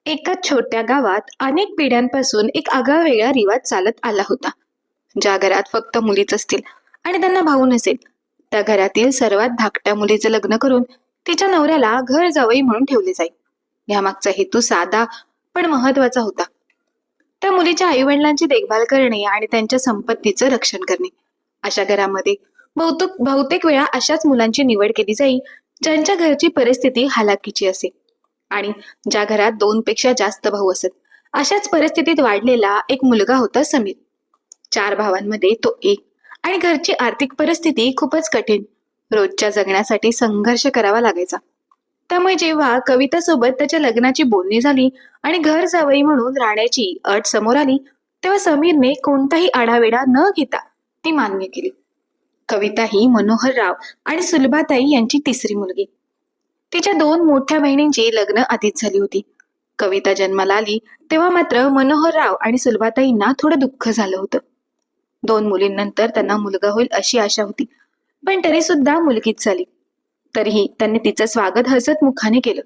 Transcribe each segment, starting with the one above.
एका छोट्या गावात अनेक पिढ्यांपासून एक आगळावेगळा रिवाज चालत आला होता. ज्या घरात फक्त मुलीच असतील आणि त्यांना भाऊ नसेल, त्या घरातील सर्वात धाकट्या मुलीचे लग्न करून तिच्या नवऱ्याला घर जावई म्हणून ठेवले जाई. यामागचा हेतू साधा पण महत्वाचा होता. त्या मुलीच्या आई वडिलांची देखभाल करणे आणि त्यांच्या संपत्तीचं रक्षण करणे. अशा घरामध्ये बहुतेक वेळा अशाच मुलांची निवड केली जाई ज्यांच्या घरची परिस्थिती हलाखीची असे. आणि ज्या घरात 2 पेक्षा जास्त भाऊ असत, अशाच परिस्थितीत वाढलेला एक मुलगा होता समीर. 4 भावांमध्ये तो एक, आणि घरची आर्थिक परिस्थिती खूपच कठीण. रोजच्या जगण्यासाठी संघर्ष करावा लागायचा. त्यामुळे जेव्हा कवितासोबत त्याच्या लग्नाची बोलणी झाली आणि घर जावई म्हणून राहण्याची अट समोर आली, तेव्हा समीरने कोणताही आढावेढा न घेता ती मान्य केली. कविता ही मनोहरराव आणि सुलभाताई यांची तिसरी मुलगी. तिच्या 2 मोठ्या बहिणींची लग्न आधीच झाली होती. कविता जन्माला आली तेव्हा मात्र मनोहरराव आणि सुलभाताईंना थोडं दुःख झालं होतं. 2 मुलींनंतर त्यांना मुलगा होईल अशी आशा होती, पण तरी सुद्धा मुलगीच झाली. तरीही त्यांनी तिचं स्वागत हसत मुखाने केलं.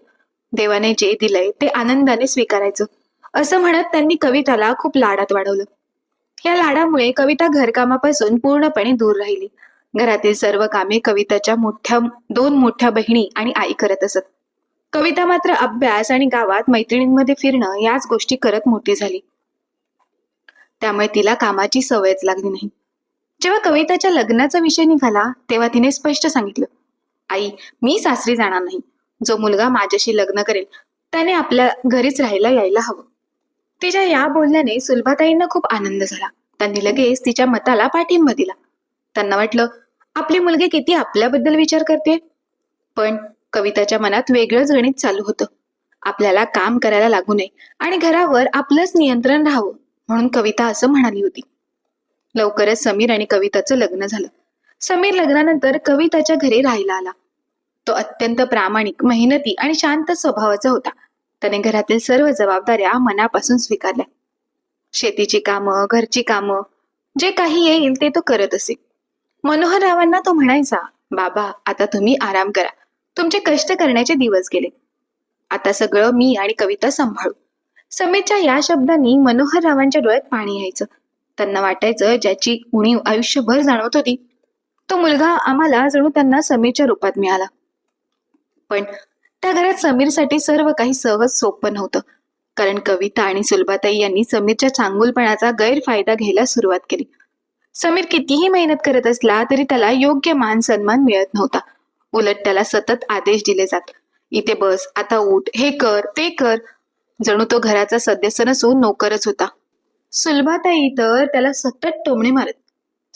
देवाने जे दिलंय ते आनंदाने स्वीकारायचं, असं म्हणत त्यांनी कविताला खूप लाडात वाढवलं. या लाडामुळे कविता घरकामापासून पूर्णपणे दूर राहिली. घरातील सर्व कामे कविताच्या 2 मोठ्या बहिणी आणि आई करत असत. कविता मात्र अभ्यास आणि गावात मैत्रिणींमध्ये फिरणं याच गोष्टी करत मोठी झाली. त्यामुळे तिला कामाची सवयच लागली नाही. जेव्हा कविताच्या लग्नाचा विषय निघाला तेव्हा तिने स्पष्ट सांगितलं, आई, मी सासरी जाणार नाही. जो मुलगा माझ्याशी लग्न करेल त्याने आपल्या घरीच राहायला यायला हवं. तिच्या या बोलण्याने सुलभाताईंना खूप आनंद झाला. त्यांनी लगेच तिच्या मताला पाठिंबा दिला. त्यांना वाटलं, आपली मुलगी किती आपल्याबद्दल विचार करते. पण कविताच्या मनात वेगळंच गणित चालू होतं. आपल्याला काम करायला लागू नये आणि घरावर आपलंच नियंत्रण राहावं, म्हणून कविता असं म्हणाली होती. लवकरच समीर आणि कविताचं लग्न झालं. समीर लग्नानंतर कविताच्या घरी राहायला आला. तो अत्यंत प्रामाणिक, मेहनती आणि शांत स्वभावाचा होता. त्याने घरातील सर्व जबाबदाऱ्या मनापासून स्वीकारल्या. शेतीची कामं, घरची कामं, जे काही येईल ते तो करत असे. मनोहररावांना तो म्हणायचा, बाबा, आता तुम्ही आराम करा. तुमचे कष्ट करण्याचे दिवस गेले. आता सगळं मी आणि कविता सांभाळू. समीरच्या या शब्दांनी मनोहररावांच्या डोळ्यात पाणी यायचं. त्यांना वाटायचं, ज्याची उणीव आयुष्यभर जाणवत होती तो मुलगा आम्हाला जणू त्यांना समीरच्या रूपात मिळाला. पण त्या घरात समीरसाठी सर्व काही सहज सोपं नव्हतं. कारण कविता आणि सुलभाताई यांनी समीरच्या चांगुलपणाचा गैरफायदा घ्यायला सुरुवात केली. समीर कितीही मेहनत करत असला तरी त्याला योग्य मान सन्मान मिळत नव्हता. उलट त्याला सतत आदेश दिले जात, इथे बस, आता उठ, हे कर, ते कर. जणू तो घराचा सदस्य नसून नोकरच होता. सुलभाताई तर त्याला सतत टोमणे मारत.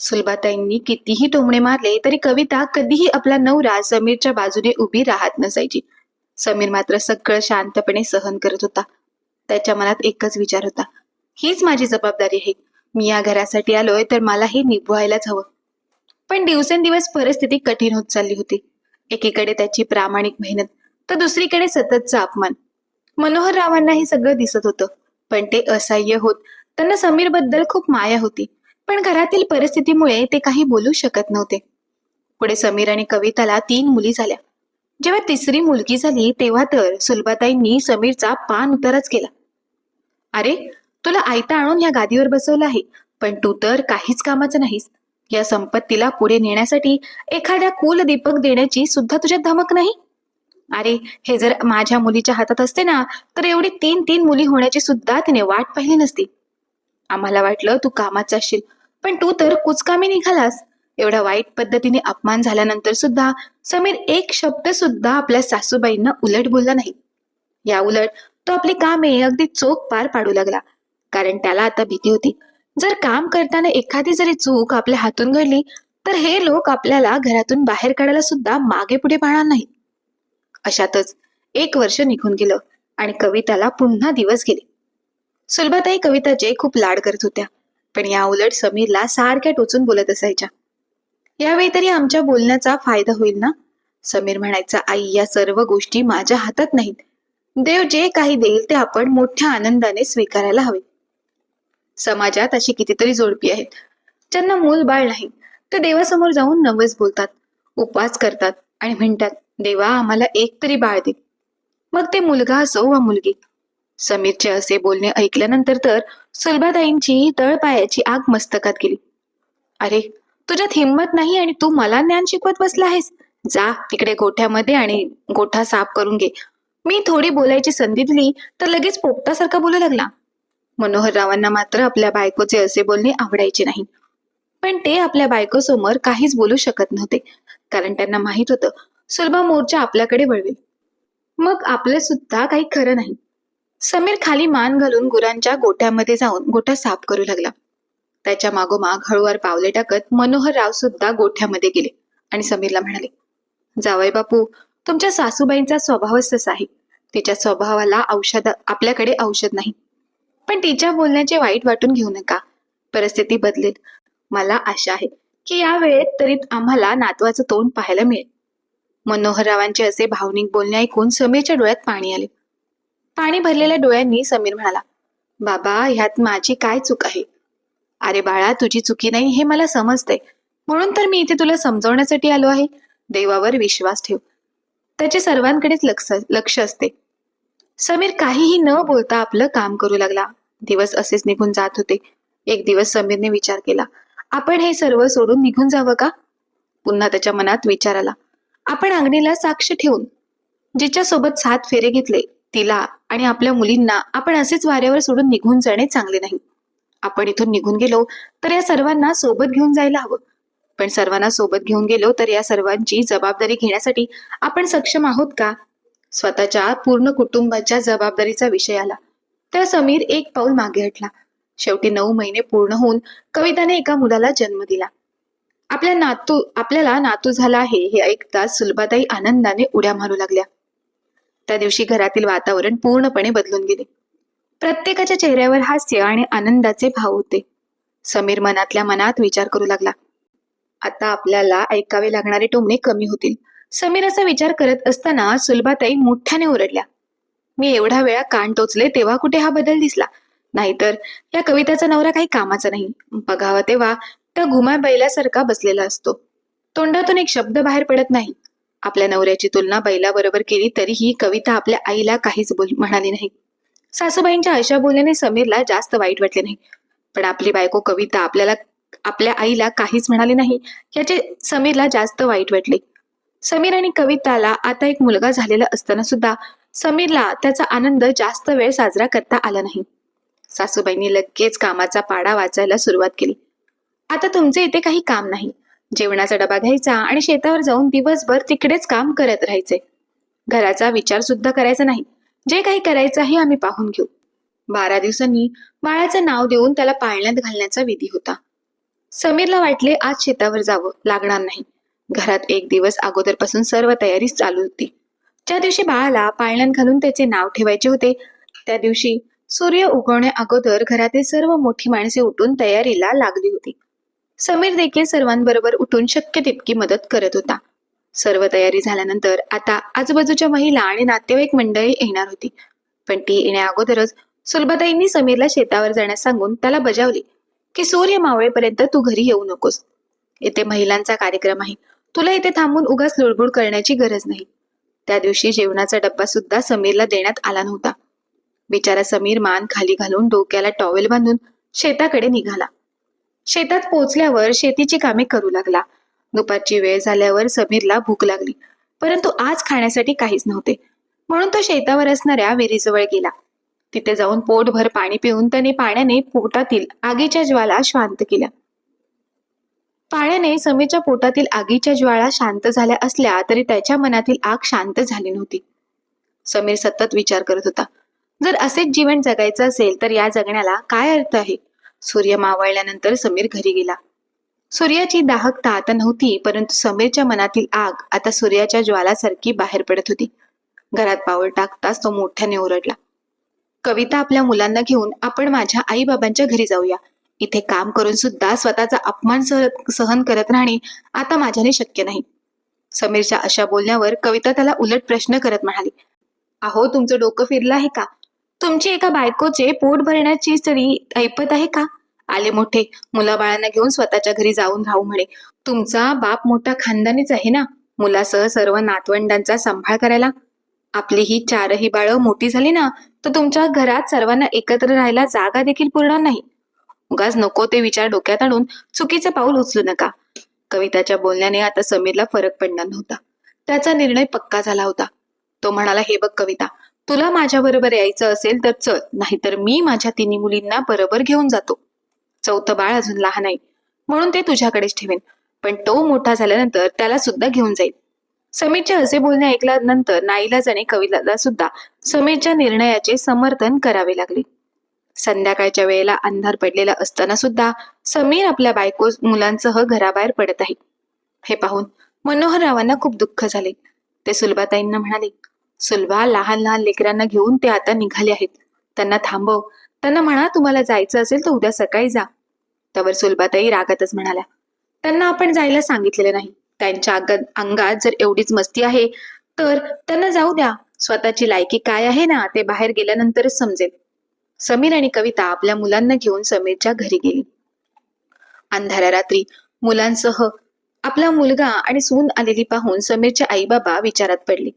सुलभाताईंनी कितीही टोमणे मारले तरी कविता कधीही आपला नवरा समीरच्या बाजूने उभी राहत नसायची. समीर मात्र सगळं शांतपणे सहन करत होता. त्याच्या मनात एकच विचार होता, हीच माझी जबाबदारी आहे. मी या घरासाठी आलोय तर मला हे निभवायलाच हवं. पण दिवसेंदिवस परिस्थिती कठीण होत चालली होती. एकीकडे त्याची प्रामाणिक मेहनत तर दुसरीकडे सततचा अपमान. मनोहररावांना हे सगळं दिसत होतं, पण ते असह्य होत. त्यांना समीर बद्दल खूप माया होती, पण घरातील परिस्थितीमुळे ते काही बोलू शकत नव्हते. पुढे समीर आणि कविताला 3 मुली झाल्या. जेव्हा तिसरी मुलगी झाली तेव्हा तर सुलभाताईंनी समीरचा पान उतारच केला. अरे, तुला आयता आणून या गादीवर बसवलं आहे, पण तू तर काहीच कामाचं नाहीस. या संपत्तीला पुढे नेण्यासाठी एखाद्या कुलदीपक देण्याची सुद्धा तुझ्यात धमक नाही. अरे, हे जर माझ्या मुलीच्या हातात असते ना, तर एवढी 3 मुली होण्याची सुद्धा तिने वाट पाहिली नसती. आम्हाला वाटलं तू कामाचा असशील, पण तू तर कुचकामी निघालास. एवढ्या वाईट पद्धतीने अपमान झाल्यानंतर सुद्धा समीर एक शब्द सुद्धा आपल्या सासूबाईंना उलट बोलला नाही. या उलट तो आपली कामे अगदी चोख पार पाडू लागला. कारण त्याला आता भीती होती, जर काम करताना एखादी जरी चूक आपल्या हातून घडली तर हे लोक आपल्याला घरातून बाहेर काढायला सुद्धा मागे पुढे पाहणार नाही. अशातच 1 वर्ष निघून गेलं आणि कविताला पुन्हा दिवस गेले. सुलभाताई कविताचे खूप लाड करत होत्या, पण या उलट समीरला सारख्या टोचून बोलत असायच्या. यावेळी तरी आमच्या बोलण्याचा फायदा होईल ना. समीर म्हणायचा, आई, या सर्व गोष्टी माझ्या हातात नाहीत. देव जे काही देईल ते आपण मोठ्या आनंदाने स्वीकारायला हवे. समाजात अशी कितीतरी जोडपी आहेत ज्यांना मूल बाळ नाही. ते देवासमोर जाऊन नवस बोलतात, उपवास करतात आणि म्हणतात, देवा, आम्हाला एक तरी बाळ दे. मग ते मुलगा असो वा मुलगी. समीरचे असे बोलणे ऐकल्यानंतर तर सुलभाताईंची तळपायाची आग मस्तकात गेली. अरे, तुझ्यात हिंमत नाही आणि तू मला ज्ञान शिकवत बसला आहेस. जा तिकडे गोठ्यामध्ये आणि गोठा साफ करून घे. मी थोडी बोलायची संधी दिली तर लगेच पोपटासारखा बोलू लागला. मनोहररावांना मात्र आपल्या बायकोचे असे बोलणे आवडायचे नाही, पण ते आपल्या बायकोसमोर काहीच बोलू शकत नव्हते, कारण त्यांना माहित होतं सुलभा मोर्चा आपल्याकडे वळवेल. मग आपलं सुद्धा काही खरं नाही. समीर खाली मान घालून गुरांच्या गोठ्यामध्ये जाऊन गोठा साफ करू लागला. त्याच्या मागोमाग हळूवार पावले टाकत मनोहरराव सुद्धा गोठ्यामध्ये गेले आणि समीरला म्हणाले, जावई बापू, तुमच्या सासूबाईंचा स्वभावच तसा आहे. तिच्या स्वभावाला आपल्याकडे औषध नाही, पण तिच्या बोलण्याचे वाईट वाटून घेऊ नका. परिस्थिती बदलेल. मला आशा आहे की या वेळेत तरी आम्हाला नातवाचं तोंड पाहायला मिळेल. मनोहररावांचे असे भावनिक बोलणे ऐकून समीरच्या डोळ्यात पाणी आले. पाणी भरलेल्या डोळ्यांनी समीर म्हणाला, बाबा, ह्यात माझी काय चूक आहे? अरे बाळा, तुझी चुकी नाही हे मला समजतंय, म्हणून तर मी इथे तुला समजवण्यासाठी आलो आहे. देवावर विश्वास ठेव, त्याचे सर्वांकडेच लक्ष असते. समीर काहीही न बोलता आपलं काम करू लागला. दिवस असेच निघून जात होते. एक दिवस समीरने विचार केला, आपण हे सर्व सोडून निघून जावं का? पुन्हा त्याच्या मनात विचार आला, आपण अग्नीला साक्ष ठेवून जिच्या सोबत 7 फेरे घेतले तिला आणि आपल्या मुलींना आपण असेच वाऱ्यावर सोडून निघून जाणे चांगले नाही. आपण इथून निघून गेलो तर या सर्वांना सोबत घेऊन जायला हवं, पण सर्वांना सोबत घेऊन गेलो तर या सर्वांची जबाबदारी घेण्यासाठी आपण सक्षम आहोत का? स्वतःच्या पूर्ण कुटुंबाच्या जबाबदारीचा विषय आला तर समीर एक पाऊल मागे हटला. शेवटी 9 महिने पूर्ण होऊन कविताने एका मुलाला जन्म दिला. आपल्याला नातू झाला आहे हे ऐकताच सुलभाताई आनंदाने उड्या मारू लागल्या. त्या दिवशी घरातील वातावरण पूर्णपणे बदलून गेले. प्रत्येकाच्या चेहऱ्यावर हास्य आणि आनंदाचे भाव होते. समीर मनातल्या मनात विचार करू लागला, आता आपल्याला ऐकावे लागणारे टोमणे कमी होतील. समीर असा विचार करत असताना सुलभाताई मोठ्याने ओरडल्या, मी एवढा वेळा कान टोचले तेव्हा कुठे हा बदल दिसला? नाहीतर या कविताचा नवरा काही कामाचा नाही. बघावा तेव्हा त्या घुमा बैलासारखा बसलेला असतो. तोंडातून एक शब्द बाहेर पडत नाही. आपल्या नवऱ्याची तुलना बैलाबरोबर केली तरीही कविता आपल्या आईला काहीच म्हणाली नाही. सासूबाईंच्या अशा बोलण्याने समीरला जास्त वाईट वाटले नाही, पण आपली बायको कविता आपल्या आईला काहीच म्हणाली नाही याचे समीरला जास्त वाईट वाटले. समीर आणि कविताला आता एक मुलगा झालेला असताना सुद्धा समीरला त्याचा आनंद जास्त वेळ साजरा करता आला नाही. सासूबाईंनी लगेच कामाचा पाडा वाचायला सुरुवात केली. आता तुमचे इथे काही काम नाही. जेवणाचा डबा घ्यायचा आणि शेतावर जाऊन दिवसभर तिकडेच काम करत राहायचे. घराचा विचार सुद्धा करायचा नाही. जे काही करायचं आहे आम्ही पाहून घेऊ. 12 दिवसांनी बाळाचं नाव देऊन त्याला पाळण्यात घालण्याचा विधी होता. समीरला वाटले आज शेतावर जावं लागणार नाही. घरात एक दिवस अगोदरपासून सर्व तयारी चालू होती. ज्या दिवशी बाळाला पाळण्यात घालून त्याचे नाव ठेवायचे होते त्या दिवशी सूर्य उगवण्या अगोदर घरातील सर्व मोठी माणसे उठून तयारीला लागली होती. समीर देखील सर्वांबरोबर उठून शक्य तितकी मदत करत होता. सर्व तयारी झाल्यानंतर आता आजूबाजूच्या महिला आणि नातेवाईक मंडळी येणार होती, पण ती येण्या अगोदरच सुलभाताईंनी समीरला शेतावर जाण्यास सांगून त्याला बजावले की सूर्य मावळेपर्यंत तू घरी येऊ नकोस. इथे महिलांचा कार्यक्रम आहे. तुला इथे थांबून उगाच लुडबुड करण्याची गरज नाही. त्या दिवशी जेवणाचा डब्बा सुद्धा समीरला देण्यात आला नव्हता. बिचारा समीर मान खाली घालून डोक्याला टॉवेल बांधून शेताकडे निघाला. शेतात पोहोचल्यावर शेतीची कामे करू लागला. दुपारची वेळ झाल्यावर समीरला भूक लागली, परंतु आज खाण्यासाठी काहीच नव्हते, म्हणून तो शेतावर असणाऱ्या विहिरीजवळ गेला. तिथे जाऊन पोटभर पाणी पिऊन त्याने पाण्याने पोटातील आगीच्या ज्वाला शांत केल्या. पाण्याने समीरच्या पोटातील आगीच्या ज्वाळा शांत झाल्या असल्या तरी त्याच्या मनातील आग शांत झाली नव्हती. समीर सतत विचार करत होता, जर असेच जीवन जगायचं असेल तर या जगण्याला काय अर्थ आहे? सूर्य मावळल्यानंतर समीर घरी गेला. सूर्याची दाहकता आता नव्हती, परंतु समीरच्या मनातील आग आता सूर्याच्या ज्वालासारखी बाहेर पडत होती. घरात पाऊल टाकताच तो मोठ्याने ओरडला, कविता, आपल्या मुलांना घेऊन आपण माझ्या आई बाबांच्या घरी जाऊया. इथे काम करून सुद्धा स्वतःचा अपमान सहन करत राहणे आता माझ्याने शक्य नाही. समीरच्या अशा बोलण्यावर कविता त्याला उलट प्रश्न करत म्हणाली, अहो, तुमचं डोकं फिरलं आहे का? तुमची एका बायकोचे पोट भरण्याची तरी ऐपत आहे का? आले मोठे मुलाबाळांना घेऊन स्वतःच्या घरी जाऊन राहू म्हणे. तुमचा बाप मोठा खानदानीच आहे ना, मुलासह सर्व नातवंडांचा सांभाळ करायला. आपली ही चारही बाळं मोठी झाली ना, तर तुमच्या घरात सर्वांना एकत्र राहायला जागा देखील पुरणार नाही. उगाच नको ते विचार डोक्यात आणून चुकीचे पाऊल उचलू नका. कविताच्या बोलण्याने आता समीरला फरक पडणार नव्हता. त्याचा निर्णय पक्का झाला होता. तो म्हणाला, हे बघ कविता, तुला माझ्या बरोबर यायचं असेल तर चल, नाहीतर मी माझ्या तिन्ही मुलींना बरोबर घेऊन जातो. चौथं बाळ अजून लहान आहे म्हणून ते तुझ्याकडेच ठेवेन, पण तो मोठा झाल्यानंतर त्याला सुद्धा घेऊन जाईल. समीरचे असे बोलणे ऐकल्यानंतर नाईलाजाने कविताला सुद्धा समीरच्या निर्णयाचे समर्थन करावे लागले. संध्याकाळच्या वेळेला अंधार पडलेला असताना सुद्धा समीर आपल्या बायको मुलांसह घराबाहेर पडत आहे. हे पाहून मनोहररावांना खूप दुःख झाले. ते सुलभाताईंना म्हणाले, सुलभा, लहान लहान लेकरांना घेऊन ते आता निघाले आहेत. त्यांना थांबव. त्यांना म्हणा, तुम्हाला जायचं असेल तर उद्या सकाळी जा. त्यावर सुलभाताई रागातच म्हणाल्या, त्यांना आपण जायला सांगितलेलं नाही. त्यांच्या अंगात जर एवढीच मस्ती आहे तर त्यांना जाऊ द्या. स्वतःची लायकी काय आहे ना, ते बाहेर गेल्यानंतरच समजेल. समीर आणि कविता आपल्या मुलांना घेऊन समीरच्या घरी गेली. अंधाऱ्या रात्री मुलांसह आपला मुलगा आणि सून आलेली पाहून समीरचे आई बाबा विचारात पडले.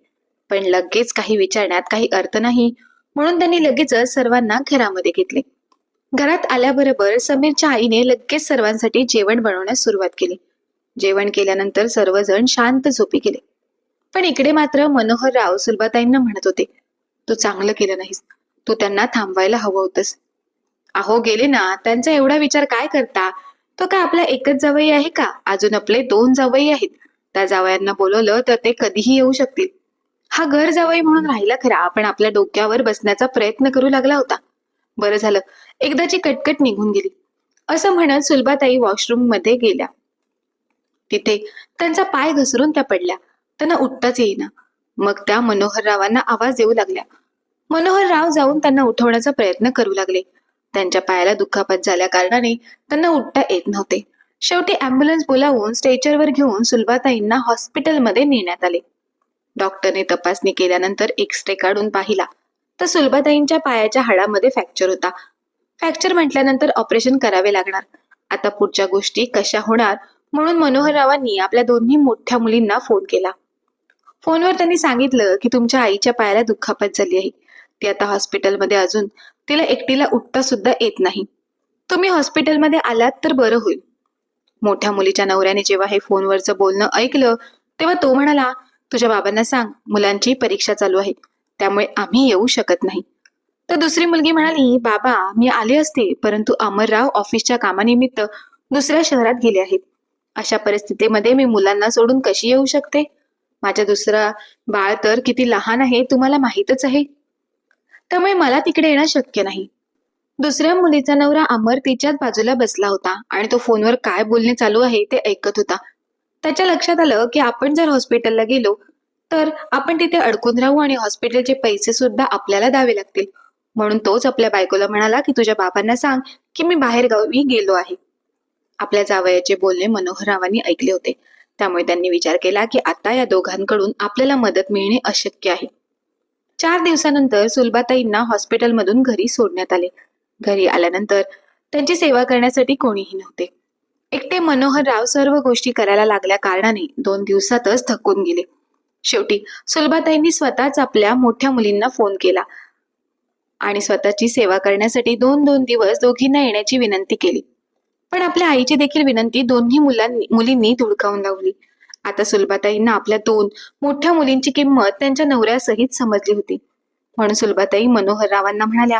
पण लगेच काही विचारण्यात काही अर्थ नाही, म्हणून त्यांनी लगेचच सर्वांना घरामध्ये घेतले. घरात आल्याबरोबर समीरच्या आईने लगेच सर्वांसाठी जेवण बनवण्यास सुरुवात केली. जेवण केल्यानंतर सर्वजण शांत झोपी गेले. पण इकडे मात्र मनोहरराव सुलभाताईंना म्हणत होते, तू चांगलं केलं नाहीस. तू त्यांना थांबवायला हवं होतंस. अहो गेले ना, त्यांचा एवढा विचार काय करता? तो काय आपला एकच जावई आहे का? अजून आपले 2 जावई आहेत. त्या जावयांना बोलवलं तर ते कधीही येऊ शकतील. हा घर जावई म्हणून राहिला खरा, पण आपल्या डोक्यावर बसण्याचा प्रयत्न करू लागला होता. बरं झालं एकदाची कटकट निघून गेली. असं म्हणत सुलभाताई वॉशरूम मध्ये गेल्या. तिथे त्यांचा पाय घसरून त्या पडल्या. त्यांना उठताच येईना. मग त्या मनोहररावांना आवाज देऊ लागल्या. मनोहरराव जाऊन त्यांना उठवण्याचा प्रयत्न करू लागले. त्यांच्या पायाला दुखापत झाल्या कारणाने त्यांना उठता येत नव्हते. शेवटी अँब्युलन्स बोलावून स्ट्रेचरवर घेऊन सुलभाताईंना हॉस्पिटलमध्ये नेण्यात आले. डॉक्टरने तपासणी केल्यानंतर एक्सरे काढून पाहिला तर सुलभाताईंच्या पायाच्या हाडामध्ये फ्रॅक्चर होता. फ्रॅक्चर म्हटल्यानंतर ऑपरेशन करावे लागणार. आता पुढच्या गोष्टी कशा होणार म्हणून मनोहररावांनी आपल्या दोन्ही मोठ्या मुलींना फोन केला. फोनवर त्यांनी सांगितलं की तुमच्या आईच्या पायाला दुखापत झाली आहे. ती आता हॉस्पिटलमध्ये अजून तिला एकटीला उठता सुद्धा येत नाही. तुम्ही हॉस्पिटलमध्ये आलात तर बरं होईल. मोठ्या मुलीच्या नवऱ्याने जेव्हा हे फोनवरचं बोलणं ऐकलं तेव्हा तो म्हणाला, तुझ्या बाबांना सांग, मुलांची परीक्षा चालू आहे, त्यामुळे आम्ही येऊ शकत नाही. तर दुसरी मुलगी म्हणाली, बाबा मी आले असते, परंतु अमरराव ऑफिसच्या कामानिमित्त दुसऱ्या शहरात गेले आहेत. अशा परिस्थितीमध्ये मी मुलांना सोडून कशी येऊ शकते? माझ्या दुसरा बाळ तर किती लहान आहे तुम्हाला माहीतच आहे, त्यामुळे मला तिकडे येणं शक्य नाही. दुसऱ्या मुलीचा नवरा अमर तिच्याच बाजूला बसला होता आणि तो फोनवर काय बोलणे चालू आहे ते ऐकत होता. त्याच्या लक्षात आलं की आपण जर हॉस्पिटलला गेलो तर आपण तिथे अडकून राहू आणि हॉस्पिटलचे पैसे सुद्धा आपल्याला द्यावे लागतील. म्हणून तोच आपल्या बायकोला म्हणाला की तुझ्या बाबांना सांग की मी बाहेर गावी गेलो आहे. आपल्या जावयाचे बोलणे मनोहररावांनी ऐकले होते, त्यामुळे त्यांनी विचार केला की आता या दोघांकडून आपल्याला मदत मिळणे अशक्य आहे. 4 दिवसानंतर सुलभाताईंना हॉस्पिटलमधून घरी सोडण्यात आले. घरी आल्यानंतर त्यांची सेवा करण्यासाठी कोणीही नव्हते. एकटे मनोहरराव सर्व गोष्टी करायला लागल्या कारणाने 2 दिवसातच थकून गेले. शेवटी सुलभाताईंनी स्वतःच आपल्या मोठ्या मुलींना फोन केला आणि स्वतःची सेवा करण्यासाठी 2-2 दिवस दोघींना येण्याची विनंती केली. पण आपल्या आईची देखील विनंती दोन्ही मुलींनी धुडकावून लावली. आता सुलभाताईंना आपल्या 2 मोठ्या मुलींची किंमत त्यांच्या नवऱ्यासहित समजली होती. म्हणून सुलभाताई मनोहररावांना म्हणाल्या,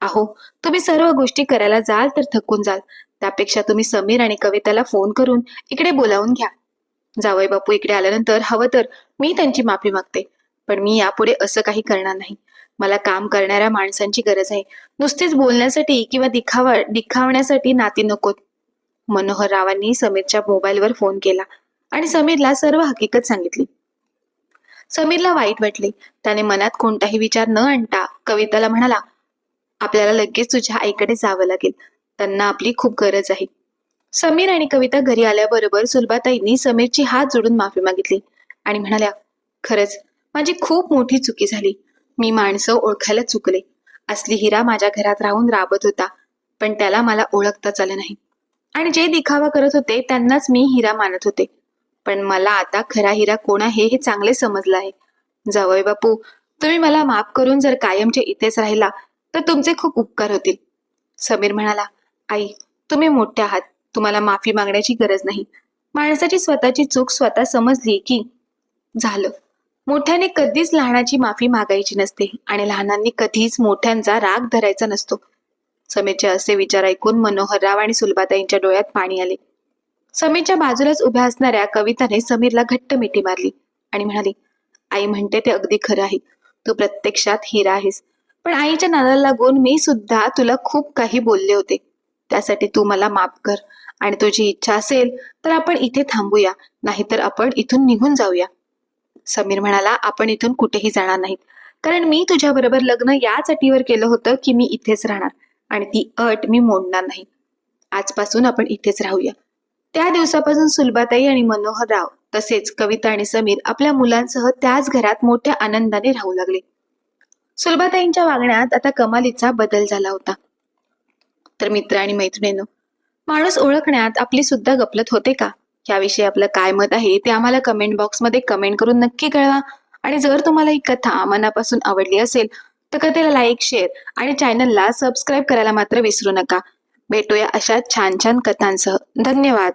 अहो तुम्ही सर्व गोष्टी करायला जाल तर थकून जाल, त्यापेक्षा तुम्ही समीर आणि कविताला फोन करून इकडे बोलावून घ्या. जावई बापू इकडे आल्यानंतर हवं तर मी त्यांची माफी मागते, पण मी यापुढे असं काही करणार नाही. मला काम करणाऱ्या माणसांची गरज आहे, नुसतीच बोलण्यासाठी किंवा दिखावण्यासाठी नाती नकोत. मनोहररावांनी समीरच्या मोबाईलवर फोन केला आणि समीरला सर्व हकीकत सांगितली. समीरला वाईट वाटले. त्याने मनात कोणताही विचार न आणता कविताला म्हणाला, आपल्याला लगेच तुझ्या आईकडे जावं लागेल, त्यांना आपली खूप गरज आहे. समीर आणि कविता घरी आल्याबरोबर सुलभाताईंनी समीरची हात जोडून माफी मागितली आणि म्हणाल्या, खरंच माझी खूप मोठी चुकी झाली. मी माणसं ओळखायला चुकले. असली हिरा माझ्या घरात राहून राबत होता, पण त्याला मला ओळखताच आलं नाही आणि जे दिखावा करत होते त्यांनाच मी हिरा मानत होते. पण मला आता खरा हिरा कोण आहे हे चांगले समजलं आहे. जावई बापू, तुम्ही मला माफ करून जर कायमचे इथेच राहिला तर तुमचे खूप उपकार होतील. समीर म्हणाला, आई, तुम्ही मोठे आहात, तुम्हाला माफी मागण्याची गरज नाही. माणसाची स्वतःची चूक स्वतः समजली की झालं. मोठ्याने कधीच लहानाची माफी मागायची नसते आणि लहानांनी कधीच मोठ्यांचा राग धरायचा नसतो. समीरचे असे विचार ऐकून मनोहरराव आणि सुलभाताईंच्या डोळ्यात पाणी आले. समीरच्या बाजूलाच उभ्या असणाऱ्या कविताने समीरला घट्ट मिठी मारली आणि म्हणाली, आई म्हणते ते अगदी खरं आहे. तू प्रत्यक्षात हिरा आहेस. पण आईच्या नादाला लागून मी सुद्धा तुला खूप काही बोलले होते. त्यासाठी तू मला माफ कर आणि तुझी इच्छा असेल तर आपण इथे थांबूया, नाहीतर आपण इथून निघून जाऊया. समीर म्हणाला, आपण इथून कुठेही जाणार नाहीत, कारण मी तुझ्याबरोबर लग्न याच अटीवर केलं होतं की मी इथेच राहणार आणि ती अट मी मोडणार नाही. आजपासून आपण इथेच राहूया. त्या दिवसापासून सुलभाताई आणि मनोहरराव तसेच कविता आणि समीर आपल्या मुलांसह त्याच घरात मोठ्या आनंदाने राहू लागले. सुलभाताईंच्या वागण्यात आता कमालीचा बदल झाला होता. तर मित्र आणि मैत्रिणींनो, माणूस ओळखण्यात आपली सुद्धा गफलत होते का? याविषयी आपलं काय मत आहे ते आम्हाला कमेंट बॉक्समध्ये कमेंट करून नक्की कळवा. आणि जर तुम्हाला ही कथा मनापासून आवडली असेल तर कथेला लाईक, शेअर आणि चॅनलला सबस्क्राईब करायला मात्र विसरू नका. भेटूया अशा छान छान कथांसह. धन्यवाद.